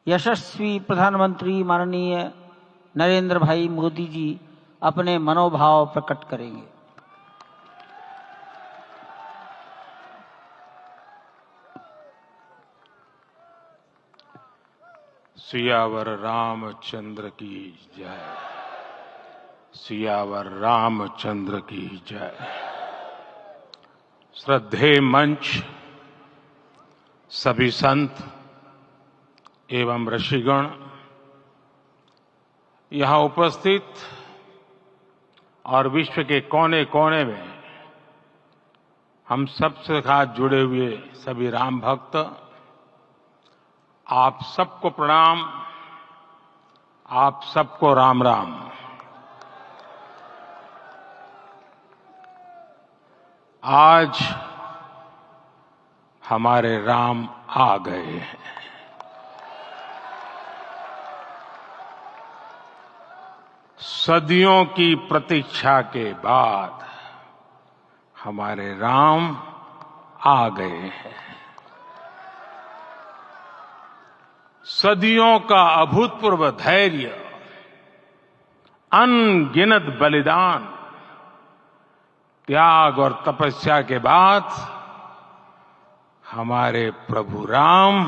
यशस्वी प्रधानमंत्री माननीय नरेंद्र भाई मोदी जी अपने मनोभाव प्रकट करेंगे। सियावर रामचंद्र की जय। सियावर रामचंद्र की जय। श्रद्धेय मंच, सभी संत एवं ऋषिगण, यहां उपस्थित और विश्व के कोने कोने में हम सबसे साथ जुड़े हुए सभी राम भक्त, आप सबको प्रणाम, आप सबको राम राम। आज हमारे राम आ गए हैं। सदियों की प्रतीक्षा के बाद हमारे राम आ गए हैं। सदियों का अभूतपूर्व धैर्य, अनगिनत बलिदान, त्याग और तपस्या के बाद हमारे प्रभु राम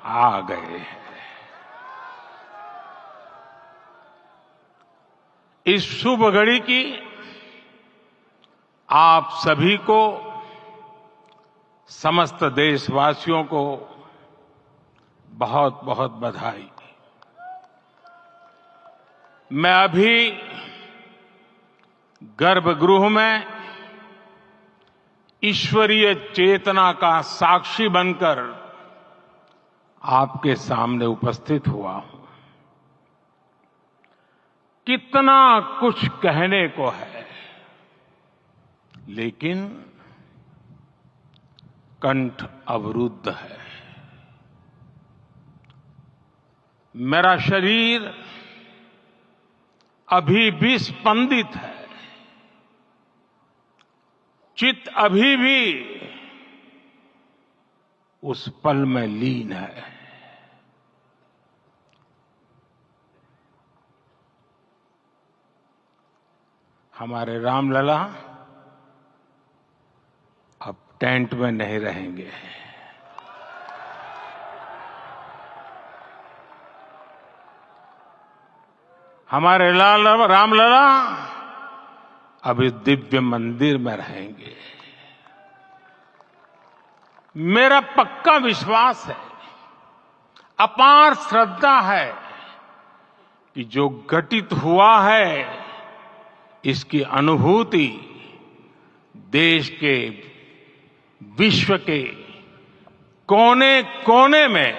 आ गए हैं। इस शुभ घड़ी की आप सभी को, समस्त देशवासियों को बहुत बहुत बधाई। मैं अभी गर्भगृह में ईश्वरीय चेतना का साक्षी बनकर आपके सामने उपस्थित हुआ हूं। कितना कुछ कहने को है, लेकिन कंठ अवरुद्ध है। मेरा शरीर अभी भी स्पंदित है, चित्त अभी भी उस पल में लीन है। हमारे रामलला अब टेंट में नहीं रहेंगे। हमारे रामलला अब इस दिव्य मंदिर में रहेंगे। मेरा पक्का विश्वास है, अपार श्रद्धा है कि जो घटित हुआ है, इसकी अनुभूति देश के, विश्व के कोने कोने में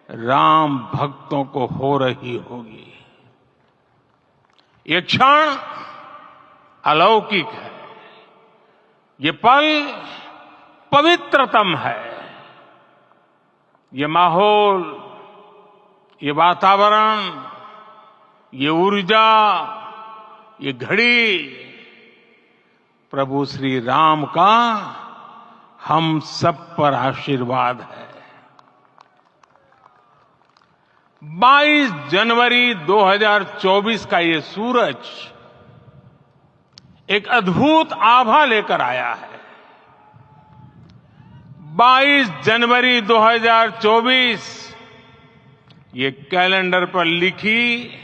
राम भक्तों को हो रही होगी। ये क्षण अलौकिक है, ये पल पवित्रतम है। ये माहौल, ये वातावरण, ये ऊर्जा, ये घड़ी प्रभु श्री राम का हम सब पर आशीर्वाद है। 22 जनवरी 2024 का ये सूरज एक अद्भुत आभा लेकर आया है। 22 जनवरी 2024 ये कैलेंडर पर लिखी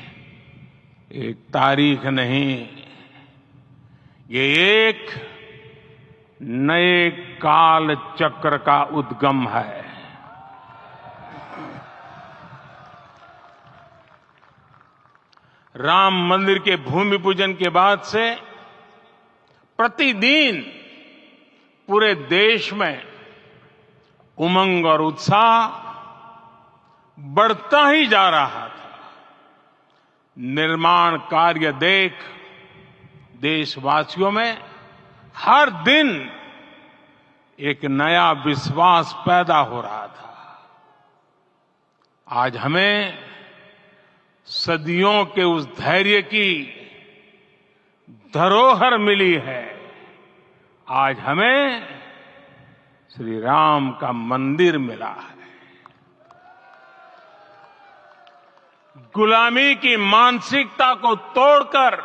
एक तारीख नहीं, ये एक नए काल चक्र का उद्गम है। राम मंदिर के भूमि पूजन के बाद से प्रतिदिन पूरे देश में उमंग और उत्साह बढ़ता ही जा रहा था। निर्माण कार्य देख देशवासियों में हर दिन एक नया विश्वास पैदा हो रहा था। आज हमें सदियों के उस धैर्य की धरोहर मिली है। आज हमें श्री राम का मंदिर मिला है। गुलामी की मानसिकता को तोड़कर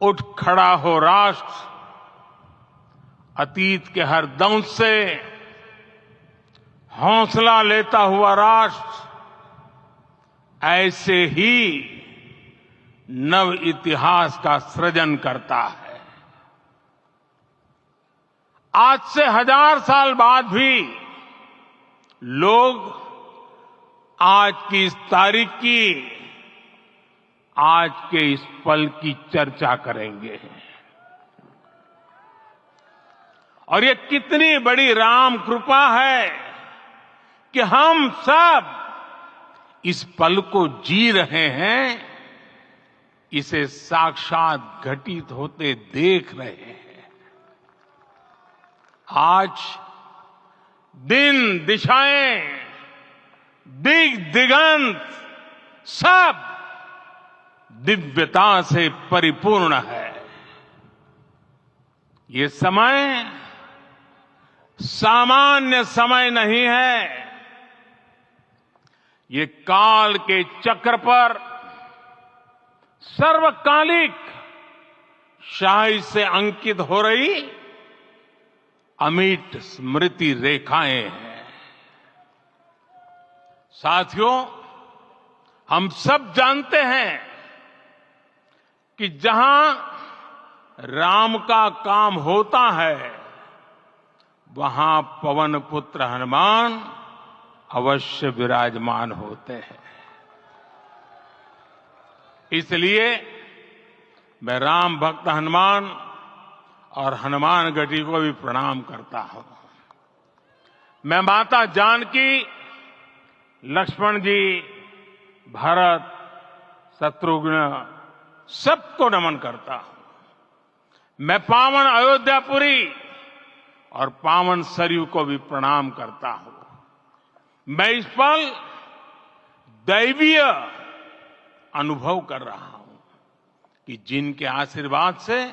उठ खड़ा हो राष्ट्र, अतीत के हर दंश से हौसला लेता हुआ राष्ट्र ऐसे ही नव इतिहास का सृजन करता है। आज से 1000 साल बाद भी लोग आज की इस तारीख की, आज के इस पल की चर्चा करेंगे। और ये कितनी बड़ी राम कृपा है कि हम सब इस पल को जी रहे हैं, इसे साक्षात घटित होते देख रहे हैं। आज दिन दिशाएं, दिग दिगंत सब दिव्यता से परिपूर्ण है। ये समय सामान्य समय नहीं है। ये काल के चक्र पर सर्वकालिक शाही से अंकित हो रही अमिट स्मृति रेखाएं हैं। साथियों, हम सब जानते हैं कि जहां राम का काम होता है, वहां पवन पुत्र हनुमान अवश्य विराजमान होते हैं। इसलिए मैं राम भक्त हनुमान और हनुमान गढ़ी को भी प्रणाम करता हूं। मैं माता जानकी, लक्ष्मण जी, भरत, शत्रुघ्न सबको नमन करता हूं। मैं पावन अयोध्यापुरी और पावन सरयू को भी प्रणाम करता हूं। मैं इस पल दैवीय अनुभव कर रहा हूं कि जिनके आशीर्वाद से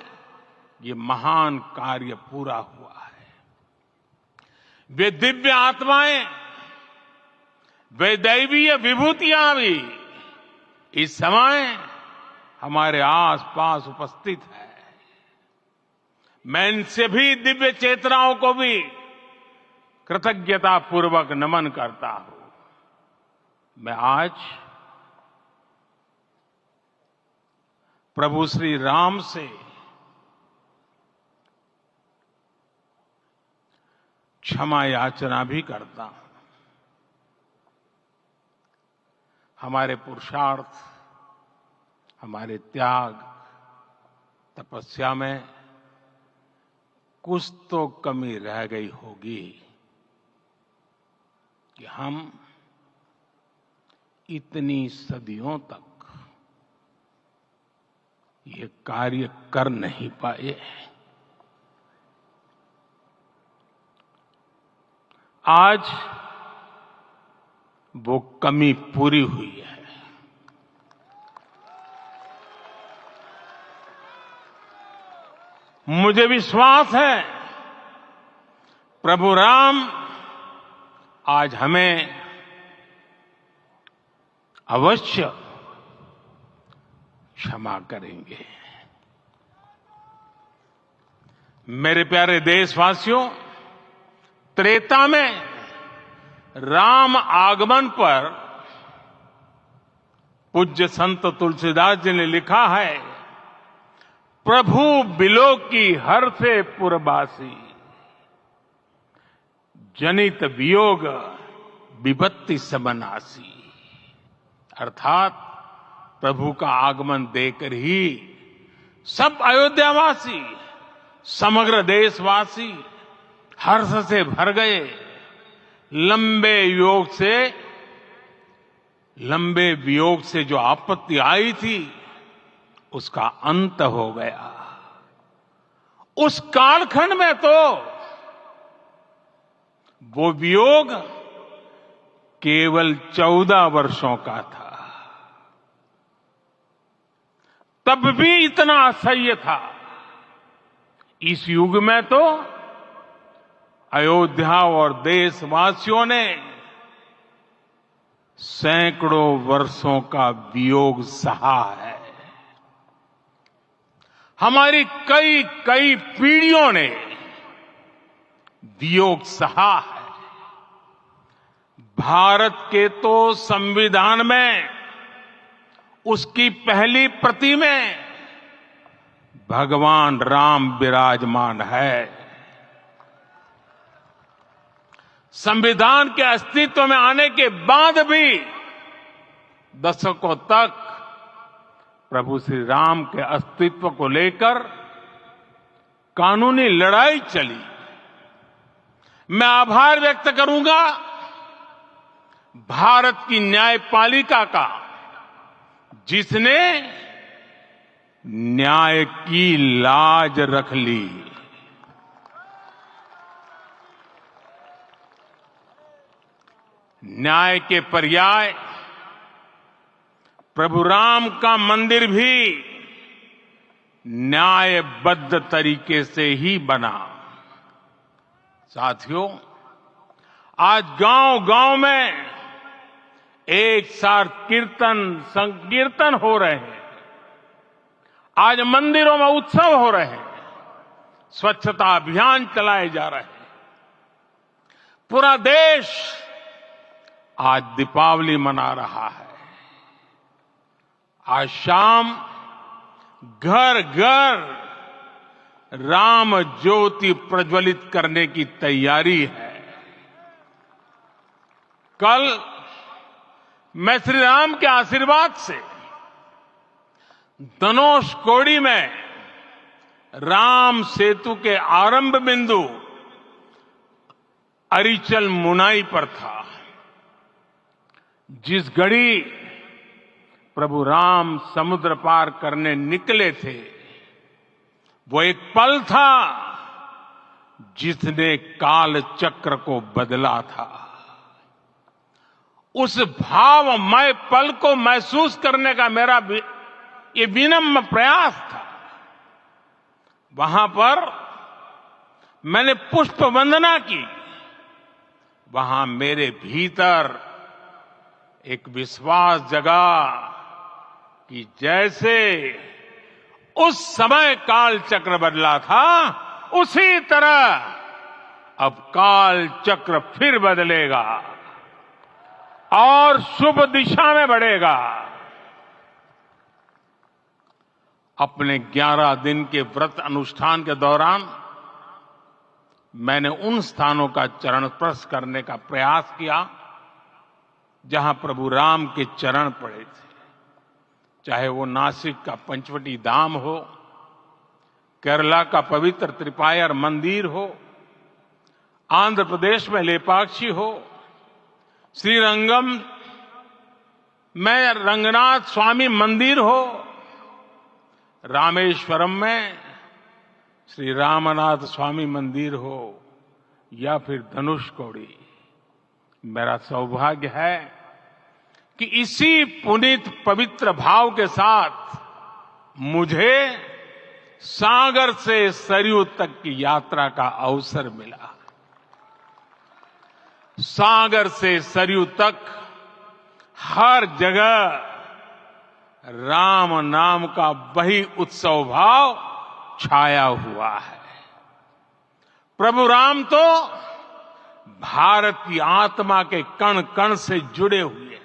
ये महान कार्य पूरा हुआ है। वे दिव्य आत्माएं, वे दैवीय विभूतियां भी इस समय हमारे आसपास उपस्थित है। मैं इन सभी दिव्य चेतनाओं को भी कृतज्ञता पूर्वक नमन करता हूं। मैं आज प्रभु श्री राम से क्षमा याचना भी करता हूं। हमारे पुरुषार्थ, हमारे त्याग, तपस्या में कुछ तो कमी रह गई होगी कि हम इतनी सदियों तक ये कार्य कर नहीं पाए। आज वो कमी पूरी हुई है। मुझे विश्वास है प्रभु राम आज हमें अवश्य क्षमा करेंगे। मेरे प्यारे देशवासियों, त्रेता में राम आगमन पर पूज्य संत तुलसीदास जी ने लिखा है, प्रभु बिलो की हर से पुरबासी, जनित वियोग विपत्ति समनासी। अर्थात प्रभु का आगमन देकर ही सब अयोध्यावासी, समग्र देशवासी हर्ष से भर गए। लंबे वियोग से जो आपत्ति आई थी, उसका अंत हो गया। उस कालखंड में तो वो वियोग केवल 14 वर्षों का था। तब भी इतना असह्य था। इस युग में तो अयोध्या और देशवासियों ने सैकड़ों वर्षों का वियोग सहा है। हमारी कई कई पीढ़ियों ने वियोग सहा है। भारत के तो संविधान में उसकी पहली प्रति में भगवान राम विराजमान है। संविधान के अस्तित्व में आने के बाद भी दशकों तक प्रभु श्री राम के अस्तित्व को लेकर कानूनी लड़ाई चली। मैं आभार व्यक्त करूंगा भारत की न्यायपालिका का, जिसने न्याय की लाज रख ली। न्याय के पर्याय प्रभु राम का मंदिर भी न्यायबद्ध तरीके से ही बना। साथियों, आज गांव-गांव में एक साथ कीर्तन संकीर्तन हो रहे हैं। आज मंदिरों में उत्सव हो रहे हैं, स्वच्छता अभियान चलाए जा रहे हैं। पूरा देश आज दीपावली मना रहा है। आज शाम घर घर राम ज्योति प्रज्वलित करने की तैयारी है। कल मैं श्री राम के आशीर्वाद से धनुषकोडी में राम सेतु के आरंभ बिंदु अरिचल मुनाई पर था। जिस घड़ी प्रभु राम समुद्र पार करने निकले थे, वो एक पल था जिसने काल चक्र को बदला था। उस भावमय पल को महसूस करने का मेरा ये विनम्र प्रयास था। वहां पर मैंने पुष्प वंदना की। वहां मेरे भीतर एक विश्वास जगा कि जैसे उस समय काल चक्र बदला था, उसी तरह अब काल चक्र फिर बदलेगा और शुभ दिशा में बढ़ेगा। अपने 11 दिन के व्रत अनुष्ठान के दौरान मैंने उन स्थानों का चरण स्पर्श करने का प्रयास किया जहां प्रभु राम के चरण पड़े थे। चाहे वो नासिक का पंचवटी धाम हो, केरला का पवित्र त्रिपायर मंदिर हो, आंध्र प्रदेश में लेपाक्षी हो, श्रीरंगम में रंगनाथ स्वामी मंदिर हो, रामेश्वरम में श्री रामनाथ स्वामी मंदिर हो, या फिर धनुषकोडी। मेरा सौभाग्य है कि इसी पुनीत पवित्र भाव के साथ मुझे सागर से सरयू तक की यात्रा का अवसर मिला। सागर से सरयू तक हर जगह राम नाम का वही उत्सव भाव छाया हुआ है। प्रभु राम तो भारत की आत्मा के कण कण से जुड़े हुए हैं।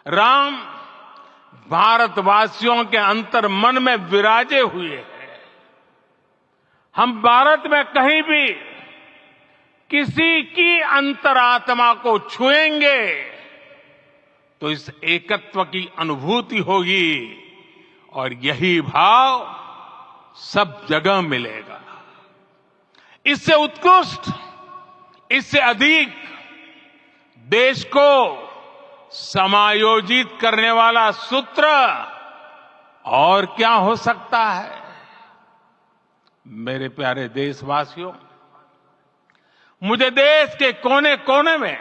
राम भारतवासियों के अंतर मन में विराजे हुए हैं। हम भारत में कहीं भी किसी की अंतरात्मा को छुएंगे तो इस एकत्व की अनुभूति होगी और यही भाव सब जगह मिलेगा। इससे उत्कृष्ट, इससे अधिक देश को समायोजित करने वाला सूत्र और क्या हो सकता है। मेरे प्यारे देशवासियों, मुझे देश के कोने कोने में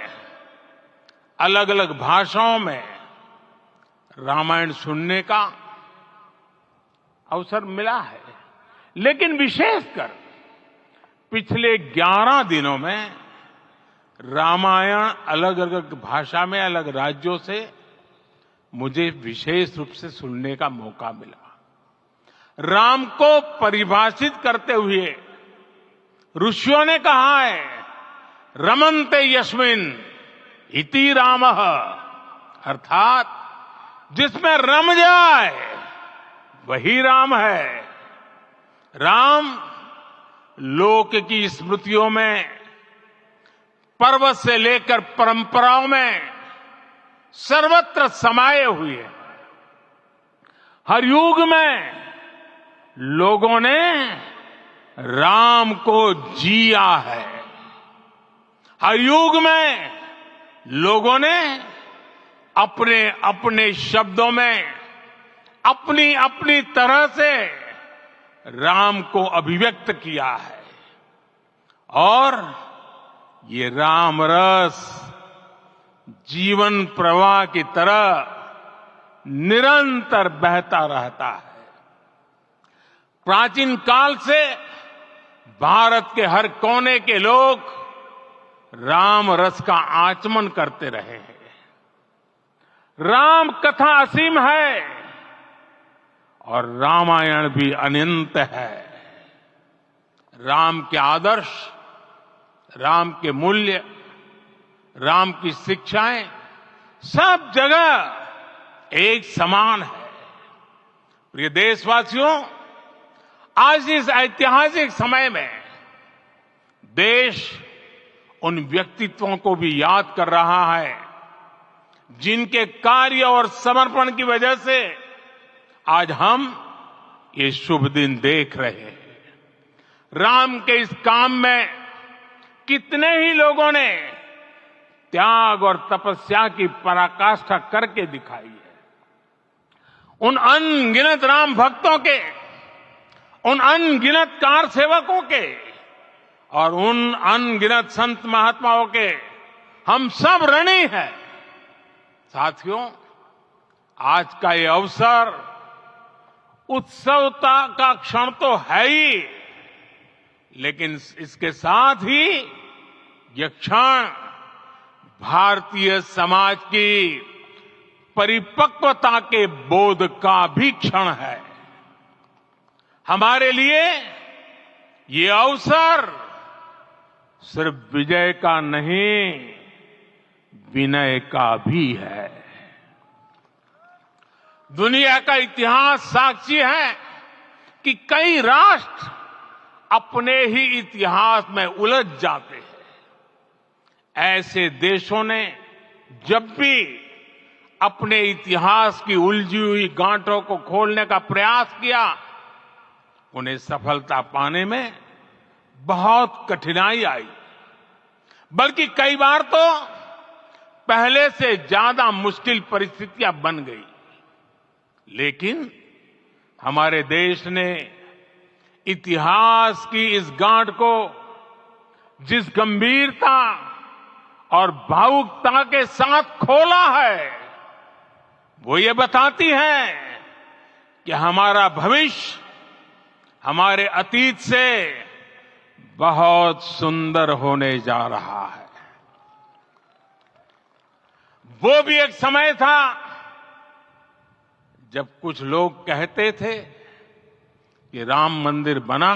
अलग अलग भाषाओं में रामायण सुनने का अवसर मिला है, लेकिन विशेषकर पिछले 11 दिनों में रामायण अलग अलग भाषा में अलग राज्यों से मुझे विशेष रूप से सुनने का मौका मिला। राम को परिभाषित करते हुए ऋषियों ने कहा है, रमन्ते यस्मिन् इति रामः, अर्थात जिसमें रम जाए वही राम है। राम लोक की स्मृतियों में, पर्वत से लेकर परंपराओं में सर्वत्र समाये हुए हैं। हर युग में लोगों ने राम को जिया है। हर युग में लोगों ने अपने अपने शब्दों में अपनी अपनी तरह से राम को अभिव्यक्त किया है और ये राम रस जीवन प्रवाह की तरह निरंतर बहता रहता है। प्राचीन काल से भारत के हर कोने के लोग राम रस का आचमन करते रहे हैं। राम कथा असीम है और रामायण भी अनंत है। राम के आदर्श, राम के मूल्य, राम की शिक्षाएं सब जगह एक समान है। प्रिय देशवासियों, आज इस ऐतिहासिक समय में देश उन व्यक्तित्वों को भी याद कर रहा है जिनके कार्य और समर्पण की वजह से आज हम ये शुभ दिन देख रहे हैं। राम के इस काम में कितने ही लोगों ने त्याग और तपस्या की पराकाष्ठा करके दिखाई है। उन अनगिनत राम भक्तों के, उन अनगिनत कार सेवकों के और उन अनगिनत संत महात्माओं के हम सब ऋणी हैं। साथियों, आज का ये अवसर उत्सवता का क्षण तो है ही, लेकिन इसके साथ ही यह क्षण भारतीय समाज की परिपक्वता के बोध का भी क्षण है। हमारे लिए ये अवसर सिर्फ विजय का नहीं, विनय का भी है। दुनिया का इतिहास साक्षी है कि कई राष्ट्र अपने ही इतिहास में उलझ जाते हैं। ऐसे देशों ने जब भी अपने इतिहास की उलझी हुई गांठों को खोलने का प्रयास किया, उन्हें सफलता पाने में बहुत कठिनाई आई, बल्कि कई बार तो पहले से ज्यादा मुश्किल परिस्थितियां बन गई। लेकिन हमारे देश ने इतिहास की इस गांठ को जिस गंभीरता और भावुकता के साथ खोला है, वो ये बताती है कि हमारा भविष्य हमारे अतीत से बहुत सुंदर होने जा रहा है। वो भी एक समय था जब कुछ लोग कहते थे कि राम मंदिर बना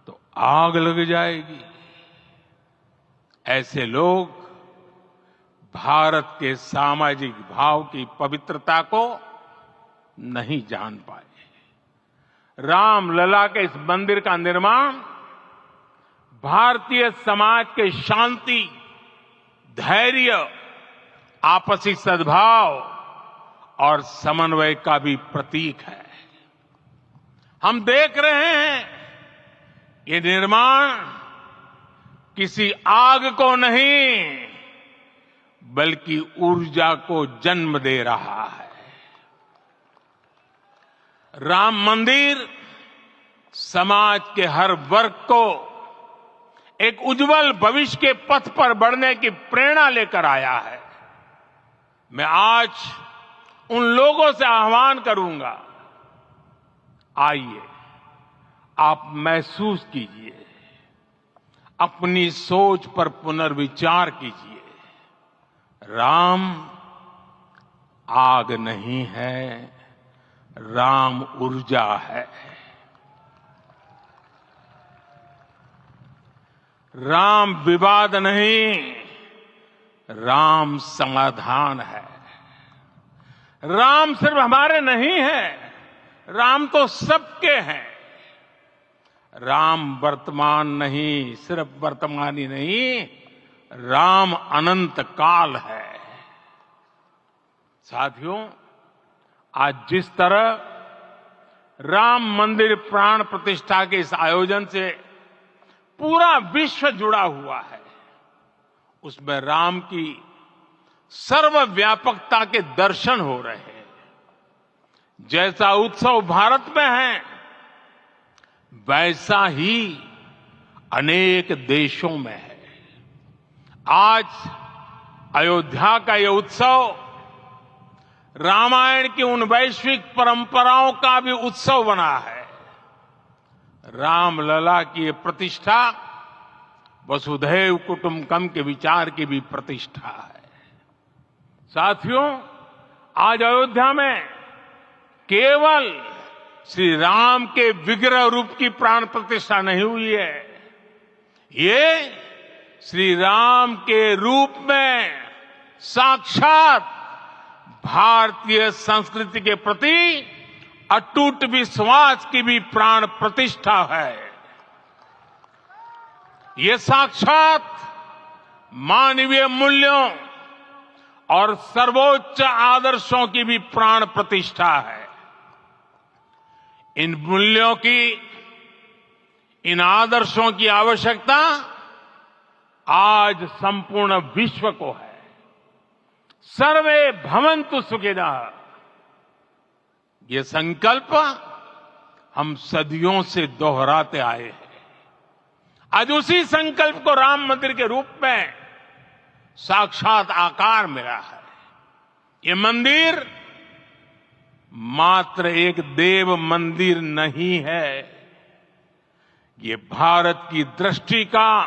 तो आग लग जाएगी। ऐसे लोग भारत के सामाजिक भाव की पवित्रता को नहीं जान पाए। रामलला के इस मंदिर का निर्माण भारतीय समाज के शांति, धैर्य, आपसी सद्भाव और समन्वय का भी प्रतीक है। हम देख रहे हैं ये निर्माण किसी आग को नहीं बल्कि ऊर्जा को जन्म दे रहा है। राम मंदिर समाज के हर वर्ग को एक उज्जवल भविष्य के पथ पर बढ़ने की प्रेरणा लेकर आया है। मैं आज उन लोगों से आह्वान करूंगा, आइए आप महसूस कीजिए, अपनी सोच पर पुनर्विचार कीजिए। राम आग नहीं है, राम ऊर्जा है। राम विवाद नहीं, राम समाधान है। राम सिर्फ हमारे नहीं है, राम तो सबके हैं। राम वर्तमान नहीं, सिर्फ वर्तमान ही नहीं, राम अनंत काल है। साथियों, आज जिस तरह राम मंदिर प्राण प्रतिष्ठा के इस आयोजन से पूरा विश्व जुड़ा हुआ है, उसमें राम की सर्वव्यापकता के दर्शन हो रहे हैं। जैसा उत्सव भारत में है, वैसा ही अनेक देशों में है। आज अयोध्या का यह उत्सव रामायण की उन वैश्विक परंपराओं का भी उत्सव बना है। रामलला की ये प्रतिष्ठा वसुधैव कुटुंबकम के विचार की भी प्रतिष्ठा है। साथियों, आज अयोध्या में केवल श्री राम के विग्रह रूप की प्राण प्रतिष्ठा नहीं हुई है, ये श्री राम के रूप में साक्षात भारतीय संस्कृति के प्रति अटूट विश्वास की भी प्राण प्रतिष्ठा है। ये साक्षात मानवीय मूल्यों और सर्वोच्च आदर्शों की भी प्राण प्रतिष्ठा है। इन मूल्यों की, इन आदर्शों की आवश्यकता आज संपूर्ण विश्व को है। सर्वे भवन्तु सुखिनः, ये संकल्प हम सदियों से दोहराते आए हैं। आज उसी संकल्प को राम मंदिर के रूप में साक्षात आकार मिला है। ये मंदिर मात्र एक देव मंदिर नहीं है, ये भारत की दृष्टि का,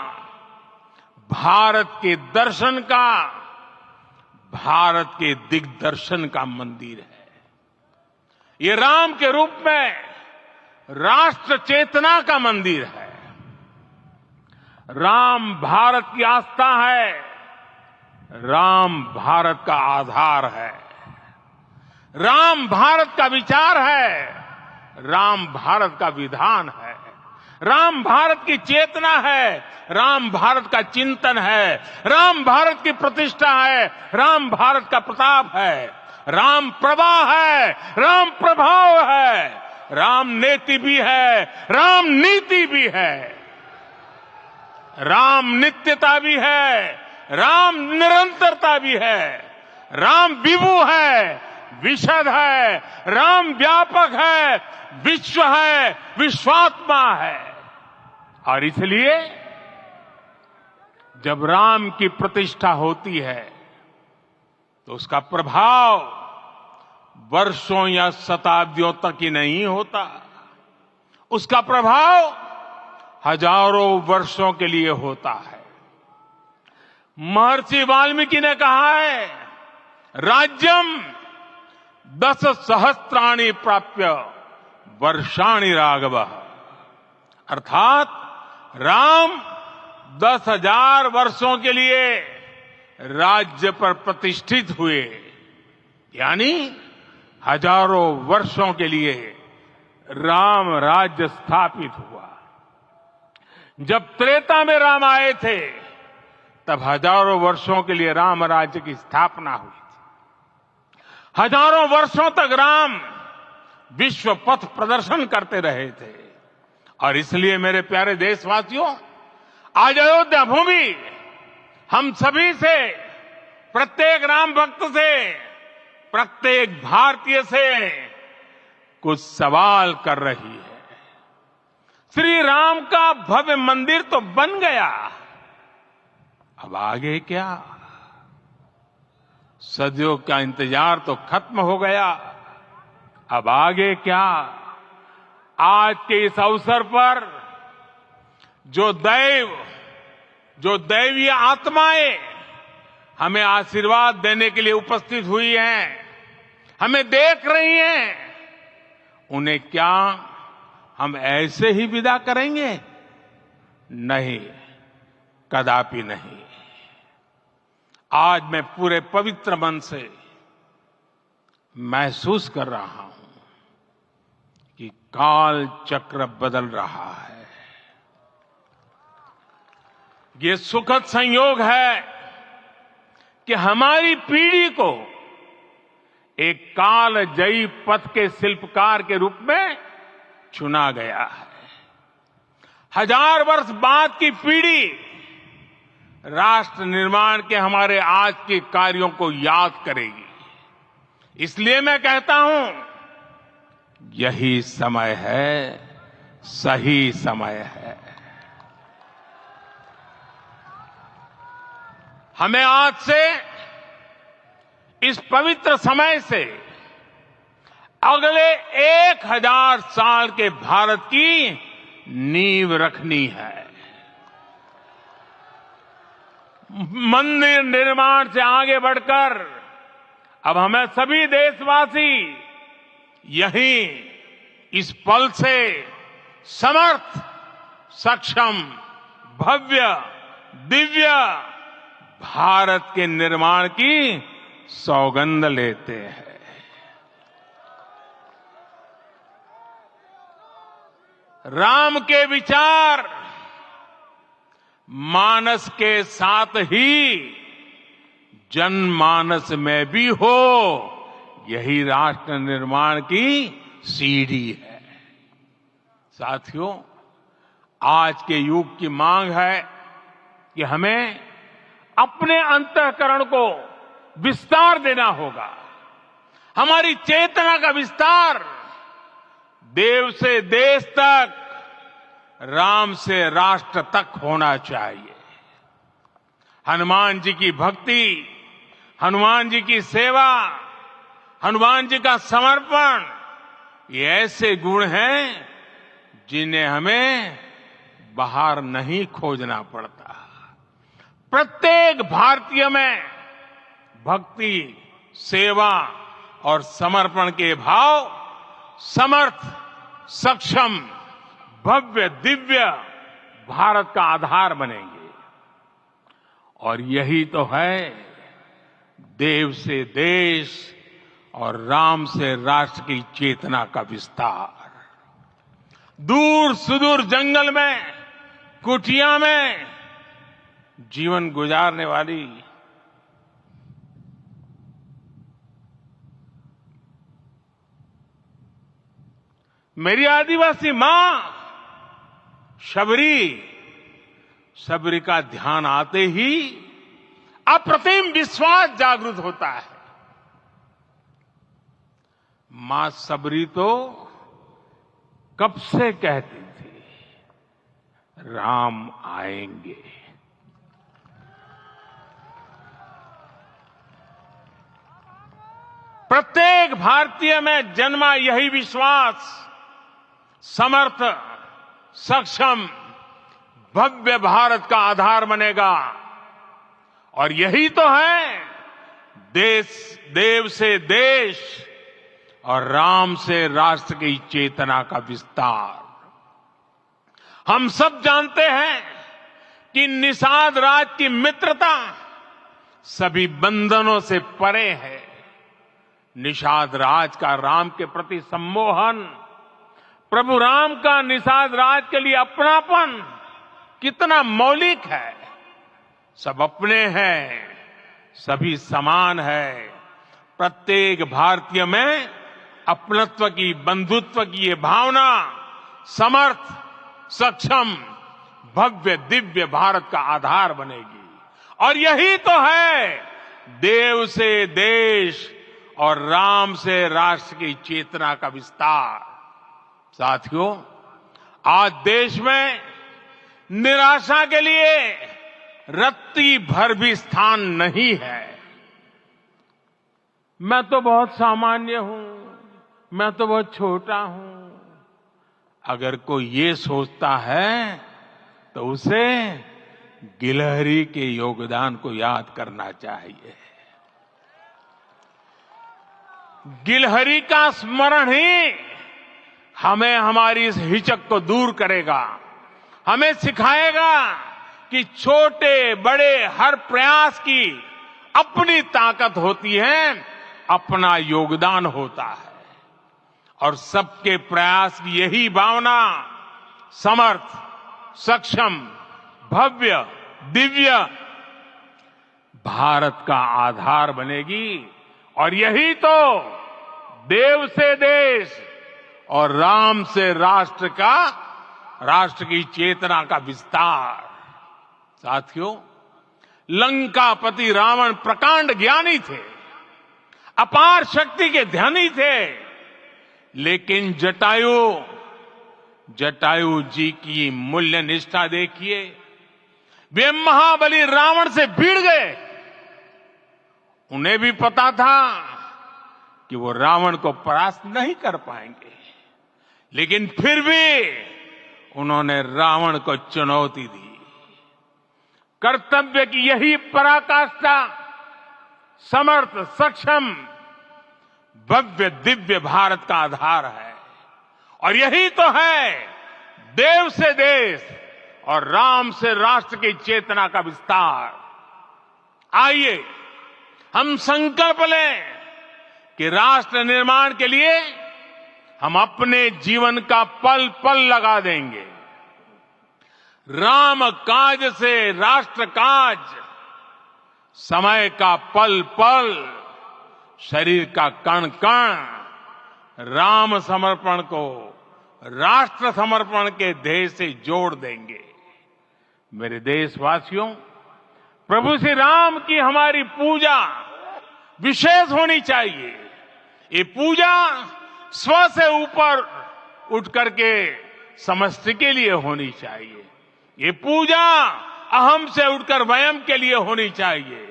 भारत के दर्शन का, भारत के दिग्दर्शन का मंदिर है। ये राम के रूप में राष्ट्र चेतना का मंदिर है। राम भारत की आस्था है, राम भारत का आधार है, राम भारत का विचार है, राम भारत का विधान है, राम भारत की चेतना है, राम भारत का चिंतन है, राम भारत की प्रतिष्ठा है, राम भारत का प्रताप है, राम प्रवाह है, राम प्रभाव है, राम नेति भी है, राम नीति भी है, राम नित्यता भी है, राम निरंतरता भी है, राम विभु है, विशद है, राम व्यापक है, विश्व है, विश्वात्मा है। और इसलिए जब राम की प्रतिष्ठा होती है तो उसका प्रभाव वर्षों या शताब्दियों तक ही नहीं होता, उसका प्रभाव हजारों वर्षों के लिए होता है। महर्षि वाल्मीकि ने कहा है, राज्यम 10 सहस्त्राणि प्राप्य वर्षाणि राघव, अर्थात राम 10,000 वर्षों के लिए राज्य पर प्रतिष्ठित हुए, यानी हजारों वर्षों के लिए राम राज्य स्थापित हुआ। जब त्रेता में राम आए थे तब हजारों वर्षों के लिए राम राज्य की स्थापना हुई थी। हजारों वर्षों तक राम विश्व पथ प्रदर्शन करते रहे थे। और इसलिए मेरे प्यारे देशवासियों, आज अयोध्या भूमि हम सभी से, प्रत्येक राम भक्त से, प्रत्येक भारतीय से कुछ सवाल कर रही है। श्री राम का भव्य मंदिर तो बन गया, अब आगे क्या? सदियों का इंतजार तो खत्म हो गया, अब आगे क्या? आज के इस अवसर पर जो दैव जो दैवीय आत्माएं हमें आशीर्वाद देने के लिए उपस्थित हुई हैं, हमें देख रही हैं, उन्हें क्या हम ऐसे ही विदा करेंगे? नहीं, कदापि नहीं। आज मैं पूरे पवित्र मन से महसूस कर रहा हूं कि काल चक्र बदल रहा है। ये सुखद संयोग है कि हमारी पीढ़ी को एक कालजयी पथ के शिल्पकार के रूप में चुना गया है। 1000 वर्ष बाद की पीढ़ी राष्ट्र निर्माण के हमारे आज के कार्यों को याद करेगी। इसलिए मैं कहता हूं, यही समय है, सही समय है। हमें आज से, इस पवित्र समय से अगले 1000 साल के भारत की नींव रखनी है। मंदिर निर्माण से आगे बढ़कर अब हमें सभी देशवासी यहीं इस पल से समर्थ, सक्षम, भव्य, दिव्य भारत के निर्माण की सौगंध लेते हैं। राम के विचार मानस के साथ ही जनमानस में भी हो, यही राष्ट्र निर्माण की सीढ़ी है। साथियों, आज के युग की मांग है कि हमें अपने अंतःकरण को विस्तार देना होगा। हमारी चेतना का विस्तार देव से देश तक, राम से राष्ट्र तक होना चाहिए। हनुमान जी की भक्ति, हनुमान जी की सेवा, हनुमान जी का समर्पण, ये ऐसे गुण हैं जिन्हें हमें बाहर नहीं खोजना पड़ता। प्रत्येक भारतीय में भक्ति, सेवा और समर्पण के भाव समर्थ, सक्षम, भव्य, दिव्य भारत का आधार बनेंगे। और यही तो है देव से देश और राम से राष्ट्र की चेतना का विस्तार। दूर सुदूर जंगल में, कुटिया में जीवन गुजारने वाली मेरी आदिवासी मां शबरी का ध्यान आते ही अप्रतिम विश्वास जागृत होता है। मां शबरी तो कब से कहती थी, राम आएंगे। प्रत्येक भारतीय में जन्मा यही विश्वास समर्थ, सक्षम, भव्य भारत का आधार बनेगा। और यही तो है देव से देश और राम से राष्ट्र की चेतना का विस्तार। हम सब जानते हैं कि निषाद राज की मित्रता सभी बंधनों से परे है। निषाद राज का राम के प्रति सम्मोहन, प्रभु राम का निषाद राज के लिए अपनापन कितना मौलिक है। सब अपने हैं, सभी समान है। प्रत्येक भारतीय में अपनत्व की, बंधुत्व की ये भावना समर्थ, सक्षम, भव्य, दिव्य भारत का आधार बनेगी। और यही तो है देव से देश और राम से राष्ट्र की चेतना का विस्तार। साथियों, आज देश में निराशा के लिए रत्ती भर भी स्थान नहीं है। मैं तो बहुत सामान्य हूं, मैं तो बहुत छोटा हूं, अगर कोई ये सोचता है तो उसे गिलहरी के योगदान को याद करना चाहिए। गिलहरी का स्मरण ही हमें हमारी इस हिचक को दूर करेगा, हमें सिखाएगा कि छोटे बड़े हर प्रयास की अपनी ताकत होती है, अपना योगदान होता है, और सबके प्रयास की यही भावना समर्थ, सक्षम, भव्य, दिव्य भारत का आधार बनेगी। और यही तो देव से देश और राम से राष्ट्र की चेतना का विस्तार। साथियों, लंकापति रावण प्रकांड ज्ञानी थे, अपार शक्ति के धनी थे, लेकिन जटायु जी की मूल्य निष्ठा देखिए। वे महाबली रावण से भिड़ गए। उन्हें भी पता था कि वो रावण को परास्त नहीं कर पाएंगे, लेकिन फिर भी उन्होंने रावण को चुनौती दी। कर्तव्य की यही पराकाष्ठा समर्थ, सक्षम, भव्य, दिव्य भारत का आधार है। और यही तो है देव से देश और राम से राष्ट्र की चेतना का विस्तार। आइए हम संकल्प लें कि राष्ट्र निर्माण के लिए हम अपने जीवन का पल पल लगा देंगे। राम काज से राष्ट्र काज, समय का पल पल, शरीर का कण कण राम समर्पण को राष्ट्र समर्पण के ध्येय से जोड़ देंगे। मेरे देशवासियों, प्रभु श्री राम की हमारी पूजा विशेष होनी चाहिए। ये पूजा स्व से ऊपर उठ करके समष्टि के लिए होनी चाहिए। ये पूजा अहम से उठकर वयम के लिए होनी चाहिए।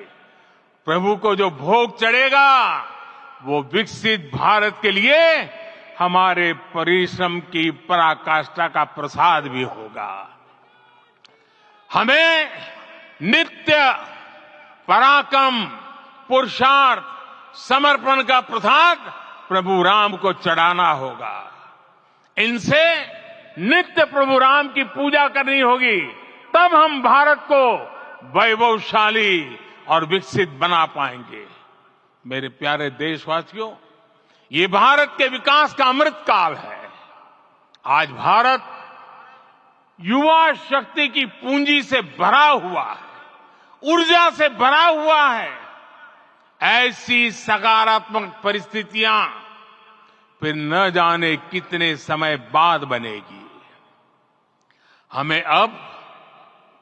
प्रभु को जो भोग चढ़ेगा वो विकसित भारत के लिए हमारे परिश्रम की पराकाष्ठा का प्रसाद भी होगा। हमें नित्य पराक्रम, पुरुषार्थ, समर्पण का प्रसाद प्रभु राम को चढ़ाना होगा। इनसे नित्य प्रभु राम की पूजा करनी होगी, तब हम भारत को वैभवशाली और विकसित बना पाएंगे। मेरे प्यारे देशवासियों, ये भारत के विकास का अमृत काल है। आज भारत युवा शक्ति की पूंजी से भरा हुआ है, ऊर्जा से भरा हुआ है। ऐसी सकारात्मक परिस्थितियां फिर न जाने कितने समय बाद बनेगी। हमें अब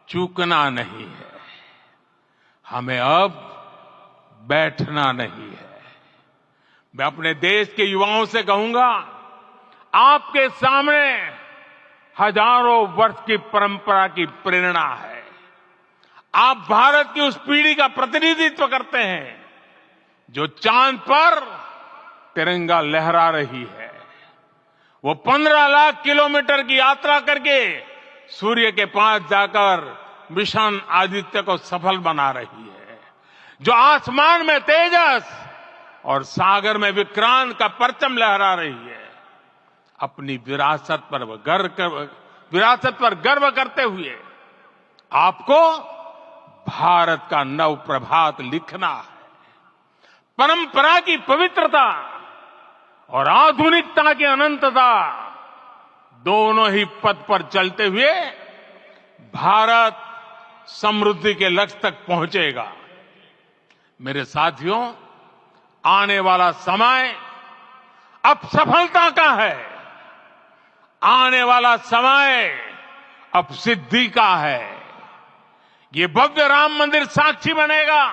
चूकना नहीं है, हमें अब बैठना नहीं है। मैं अपने देश के युवाओं से कहूंगा, आपके सामने हजारों वर्ष की परंपरा की प्रेरणा है। आप भारत की उस पीढ़ी का प्रतिनिधित्व करते हैं जो चांद पर तिरंगा लहरा रही है। वो 15 लाख किलोमीटर की यात्रा करके सूर्य के पास जाकर मिशन आदित्य को सफल बना रही है। जो आसमान में तेजस और सागर में विक्रांत का परचम लहरा रही है। अपनी विरासत पर गर्व करते हुए आपको भारत का नव प्रभात लिखना है। परंपरा की पवित्रता और आधुनिकता की अनंतता, दोनों ही पथ पर चलते हुए भारत समृद्धि के लक्ष्य तक पहुंचेगा। मेरे साथियों, आने वाला समय अब सफलता का है। आने वाला समय अब सिद्धि का है। ये भव्य राम मंदिर साक्षी बनेगा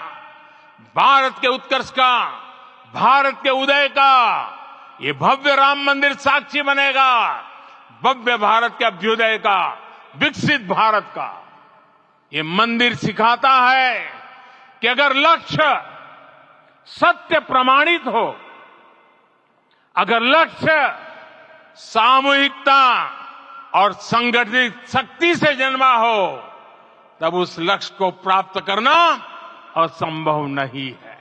भारत के उत्कर्ष का, भारत के उदय का। ये भव्य राम मंदिर साक्षी बनेगा भव्य भारत के अभ्युदय का, विकसित भारत का। ये मंदिर सिखाता है कि अगर लक्ष्य सत्य प्रमाणित हो, अगर लक्ष्य सामूहिकता और संगठित शक्ति से जन्मा हो, तब उस लक्ष्य को प्राप्त करना असंभव नहीं है।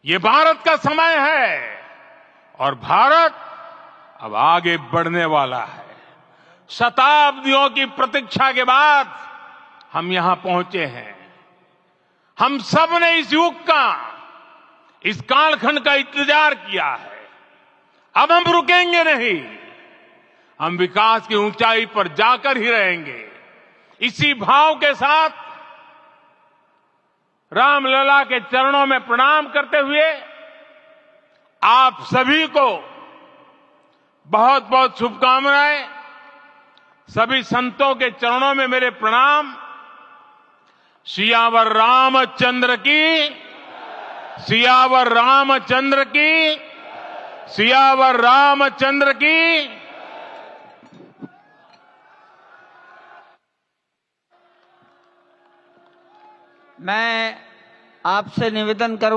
ये भारत का समय है और भारत अब आगे बढ़ने वाला है। शताब्दियों की प्रतीक्षा के बाद हम यहां पहुंचे हैं। हम सब ने इस युग का, इस कालखंड का इंतजार किया है। अब हम रुकेंगे नहीं, हम विकास की ऊंचाई पर जाकर ही रहेंगे। इसी भाव के साथ रामलला के चरणों में प्रणाम करते हुए आप सभी को बहुत बहुत शुभकामनाएं। सभी संतों के चरणों में मेरे प्रणाम। सियावर रामचंद्र की, सियावर रामचंद्र की, सियावर रामचंद्र की। मैं आपसे निवेदन करूंगा